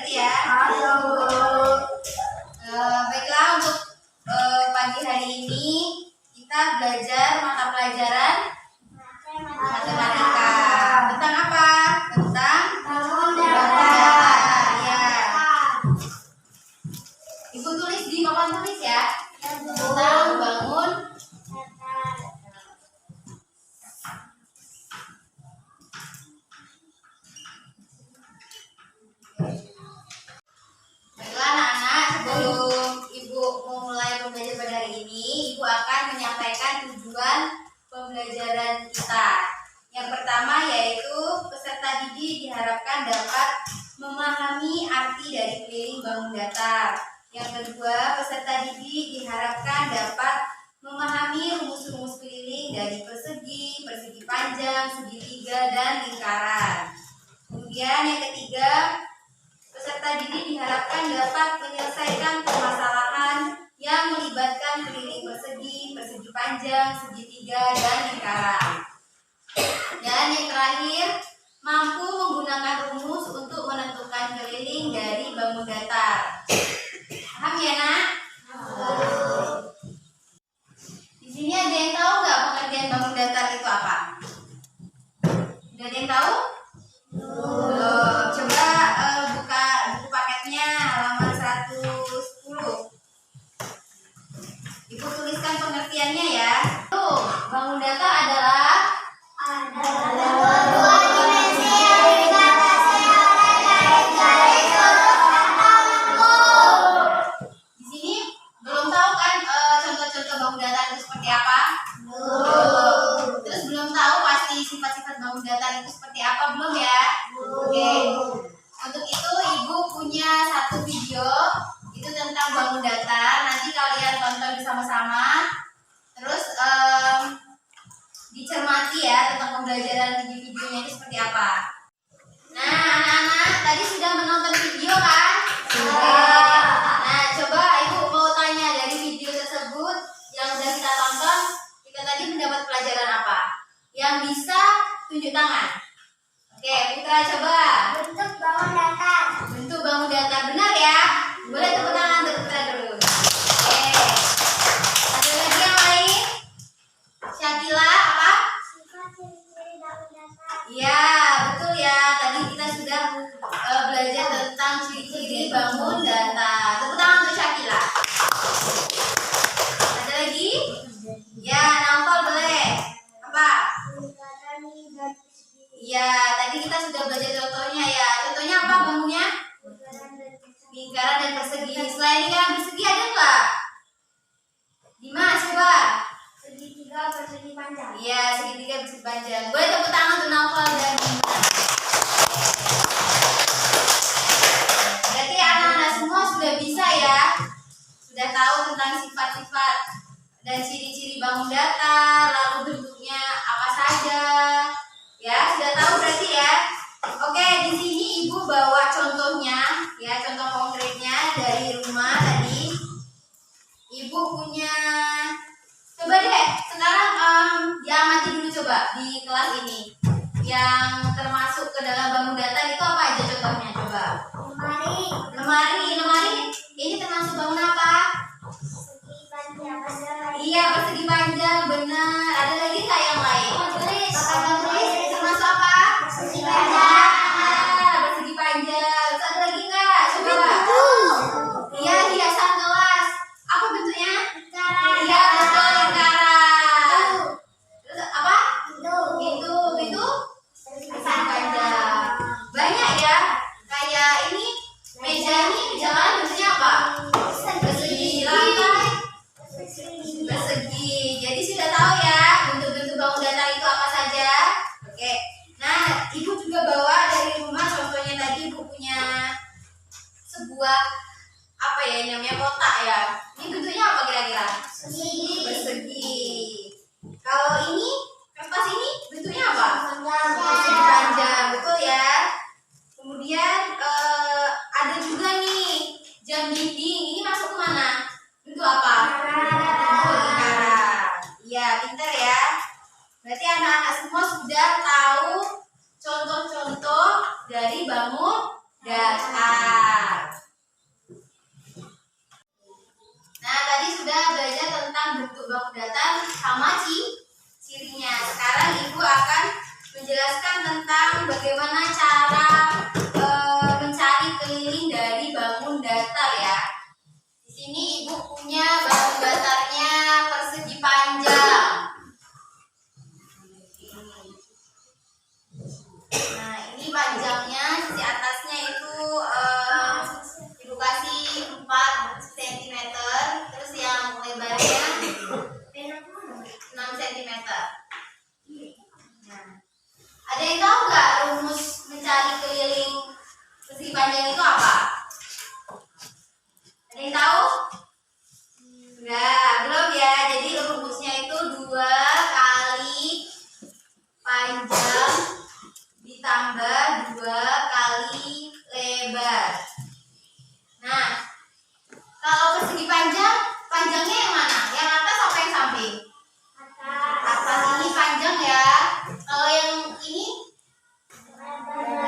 berarti ya. Baiklah, untuk pagi hari ini kita belajar mata pelajaran matematika. Tentang apa? Tentang bangun data. Ya. Ibu tulis di papan tulis ya. Tentang bangun pembelajaran kita. Yang pertama yaitu peserta didik diharapkan dapat memahami arti dari keliling bangun datar. Yang kedua, peserta didik diharapkan dapat memahami rumus-rumus keliling dari persegi, persegi panjang, segitiga, dan lingkaran. Kemudian yang ketiga, peserta didik diharapkan dapat menyelesaikan permasalahan yang melibatkan keliling persegi, persegi panjang, segitiga, dan lingkaran. Dan yang terakhir, mampu menggunakan rumus untuk menentukan keliling dari bangun datar. Paham ya, Nak? Di sini ada yang tahu nggak pengertian bangun datar itu apa? Ada yang tahu? Coba buka buku paketnya halaman 110. Ibu tuliskan pengertiannya ya. Bangun datar adalah dua dimensi yang dibatasi oleh garis. Di sini belum tahu kan contoh-contoh bangun datar itu seperti apa? Terus belum tahu pasti sifat-sifat bangun datar itu seperti apa, belum ya? Oke. Untuk itu ibu punya satu video itu tentang bangun datar. Nanti kalian tonton bersama-sama. Terus dicermati ya tentang pembelajaran di videonya itu seperti apa. Nah, anak-anak tadi sudah menonton video kan? Sudah. Nah, coba ibu mau tanya dari video tersebut yang sudah kita tonton, kita tadi mendapat pelajaran apa? Yang bisa tunjuk tangan. Oke, Putra coba. Bentuk bangun datar. Bentuk bangun datar, benar ya? Boleh tepuk tangan untuk Putra dulu. Oke. Ada lagi yang lain? Syakila apa? Iya, betul ya. Tadi kita sudah belajar tentang ciri-ciri bangun datar. Tepuk tangan untuk Syakila. Ada lagi? Ya, Naufal boleh. Apa? Iya, tadi kita sudah belajar contohnya ya. Contohnya apa bangunnya? Lingkaran dan persegi. Selain lingkaran persegi ada nggak? Dimas coba. Segitiga persegi panjang. Iya, segitiga persegi panjang. Boleh tepuk tangan untuk Naufal dan Dimas. Berarti anak-anak semua sudah bisa ya. Sudah tahu tentang sifat-sifat dan ciri-ciri bangun datar, lalu bentuknya apa saja. Ya, sudah tahu berarti ya. Oke, di sini ibu bawa contohnya, ya contoh konkretnya dari rumah tadi. Ibu punya, coba deh sekarang diamati dulu coba di kelas ini. Yang termasuk ke dalam bangun datar itu apa aja contohnya coba? Lemari. Ini termasuk bangun apa? Persegi panjang. Iya, persegi panjang, benar. Ada lagi nggak yang lain? Termasuk apa? Persegi panjang. Persegi panjang. Terus ada lagi nggak? Coba. Iya, hiasan kelas. Apa bentuknya? Iya, betul, lingkaran. Terus apa? Pintu. Persegi panjang. Banyak ya. Kayak ini meja kalian bentuknya apa? Persegi. Lantai persegi. Jadi sudah tahu ya bentuk-bentuk bangun datar itu apa saja. Oke. Nah, ibu juga bawa dari rumah contohnya tadi ibu punya sebuah apa ya namanya kotak ya. Ini bentuknya apa kira-kira? Persegi. Kalau ini kertas ini bentuknya apa? Persegi panjang, betul ya. Kemudian ada juga nih jam dinding. Ini masuk ke mana? Bentuk apa? Lingkaran. Iya, pintar ya. Berarti anak-anak semua sudah tahu contoh-contoh dari bangun datar. bagaimana cara mencari keliling dari bangun datar ya. Di sini ibu punya bangun datarnya persegi panjang. Nah, ini panjangnya sisi atasnya itu ibu kasih 4 cm, terus yang lebarnya 6 cm. Nah, ada yang tahu nggak rumus mencari keliling persegi panjang itu apa? Ada yang tahu? Enggak, belum ya. Jadi rumusnya itu 2 kali panjang ditambah 2 kali lebar. Nah, kalau persegi panjang, panjangnya yang mana? Yang atas apa yang samping? Atas ini panjang ya. Kalau yang ini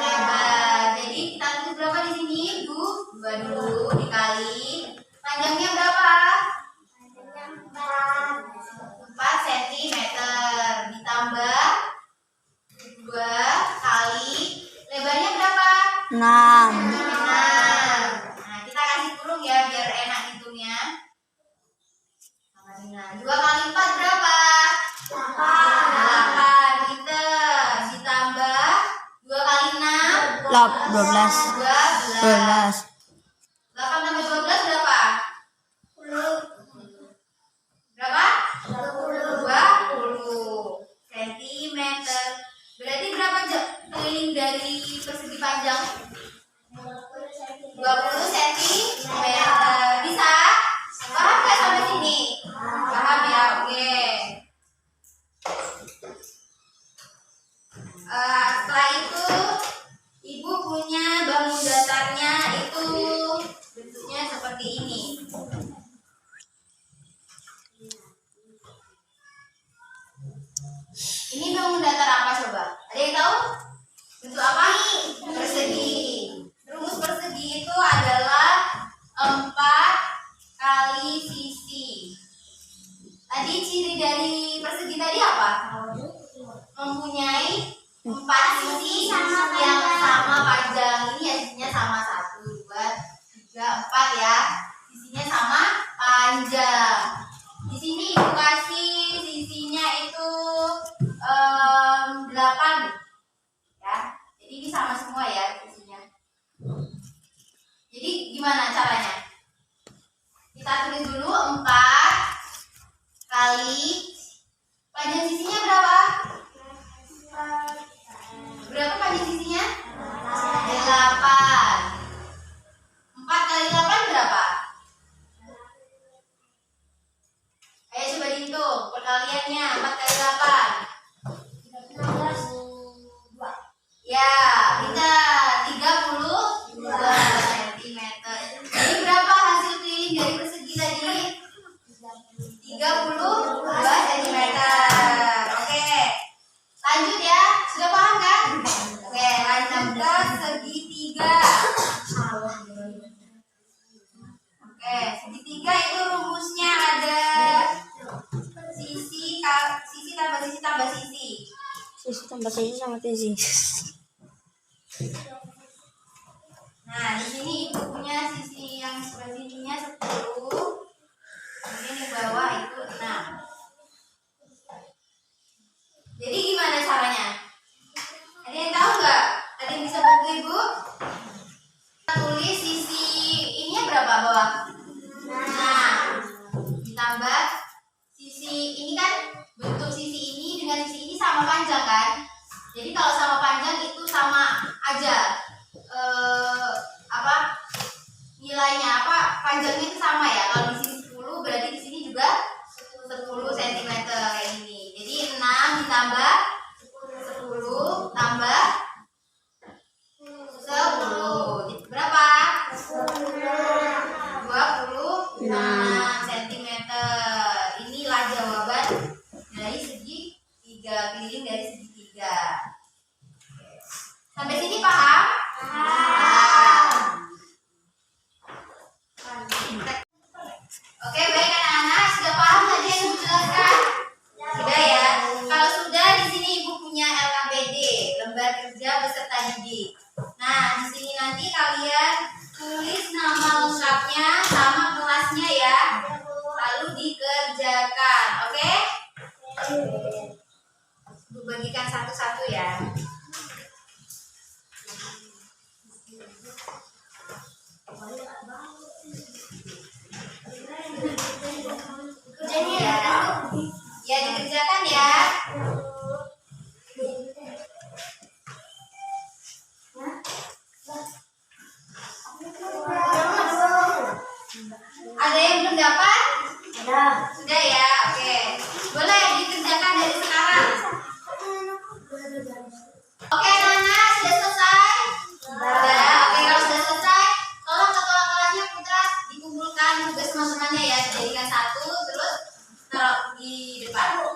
lebar. Jadi kita tulis berapa di sini, Bu? 2 dulu dikali panjangnya berapa? 4 cm ditambah 2 kali lebarnya berapa? 6. 6. Nah, kita kasih kurung ya biar enak hitungnya. 2 kali 4 berapa? 8 liter ditambah 2 kali 6 12. 8 tambah 12 berapa? Berapa? 20 cm. Berarti berapa keliling dari persegi panjang? 20 cm. Bisa? Paham nggak sampai sini? Paham ya? Oke. Setelah itu ibu punya bangun datarnya itu bentuknya seperti ini. Ini bangun datar apa coba? Ada yang tahu? Bentuk apa nih? Persegi. Rumus persegi itu adalah 4 kali sisi. Tadi ciri dari persegi tadi apa? Mempunyai 4 sisi yang sama panjang. Ini ya sisinya sama 1, 2, 3, 4 ya. Sisinya sama panjang. Di sini ibu kasih sisinya itu 8 ya. Jadi ini sama semua ya sisinya. Jadi gimana caranya? Kita tulis dulu 4 kali panjang sisinya berapa? Berapa panjang sisinya? 8. 4 kali 8 berapa? Ayo coba dihitung perkaliannya. 4 kali 8 ya, kita 32 cm. Jadi berapa hasil keliling dari persegi tadi? 32 cm. Oke, lanjut ya. Sudah paham kan? Oke, lanjut ke segitiga. Oke, segitiga itu rumusnya ada sisi tambah sisi tambah sisi. Sisi tambah sisi sama sisi. Nah, di sini ibu punya sisi yang seperti ininya 10. Kemudian di bawah itu 6. Jadi gimana caranya? Ada yang tahu nggak? Ada yang bisa bantu ibu? Kita tulis sisi ininya berapa bawah? Nah, ditambah sisi ini kan bentuk sisi ini dengan sisi ini sama panjang kan? Jadi kalau sama panjang itu sama aja nilainya panjangnya itu sama ya. Kalau di sini 10 berarti di sini juga 10 cm kayak ini. Jadi 6 ditambah 10 tambah 10 berapa? 26 cm. Inilah jawaban dari segitiga, keliling dari segitiga. Sampai sini paham? Paham. Sudah ya, oke. Boleh dikerjakan dari sekarang. Oke, anak-anak sudah selesai? Sudah. Oke, kalau sudah selesai, tolong ketua-ketuanya Putra dikumpulkan tugas teman-temannya ya, dijadikan satu, terus taruh di depan.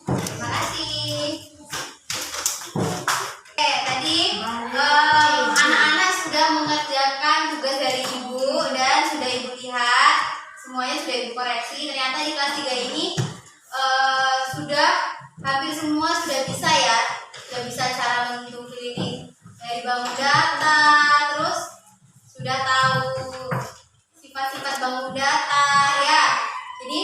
Terima kasih. Oke, tadi anak-anak sudah mengerjakan tugas dari ibu dan sudah ibu lihat semuanya sudah ibu koreksi. Ternyata di kelas 3 ini sudah hampir semua sudah bisa ya, sudah bisa cara menghitung keliling dari bangun data, terus sudah tahu sifat-sifat bangun data ya. Jadi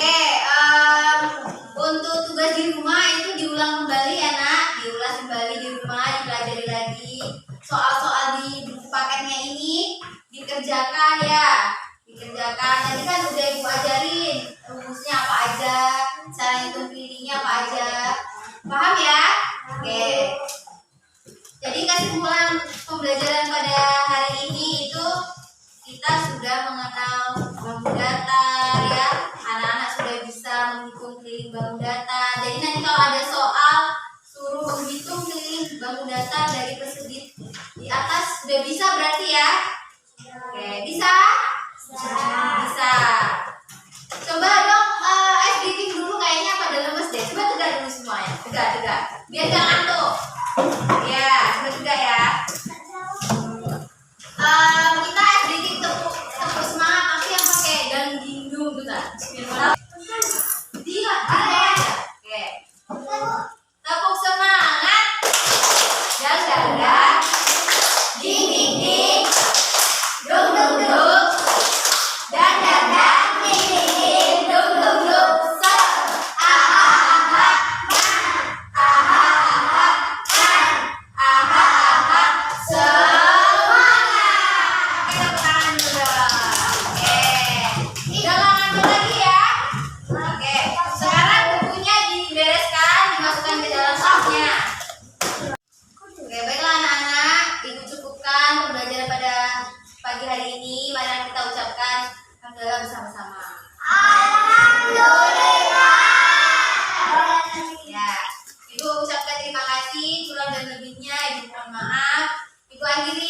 untuk tugas di rumah itu diulang kembali ya nak, diulas kembali di rumah, dipelajari lagi. Soal-soal di buku paketnya ini dikerjakan ya, dikerjakan. Tadi kan udah ibu ajarin rumusnya apa aja, cara hitung kelilingnya apa aja. Paham ya? Oke. Jadi kesimpulan pembelajaran pada hari ini itu kita sudah mengenal bangun data ya. Anak-anak sudah bisa menghitung keliling bangun data. Jadi nanti kalau ada soal suruh menghitung keliling bangun data dari persegi di atas sudah bisa berarti ya. Oke, bisa? Bisa. Coba dong briefing dulu, kayaknya pada lemes deh. Coba tegak dulu semuanya. Tegak. Biar gak ngantuk. Ya, coba tegak ya. Kita briefing tepuk semangat, tapi yang pakai dan dindung tuh kan. Dia ada ya. Oke. Tepuk semangat. Dan ding ding ding. Dung dung dung. Dan ding ding ding. Dung dung dung. Oke, baiklah anak-anak, ibu cukupkan pembelajaran pada pagi hari ini. Mari kita ucapkan alhamdulillah bersama-sama. Alhamdulillah. Ya, ibu ucapkan terima kasih, kurang dan lebihnya ibu mohon maaf. Ibu akhiri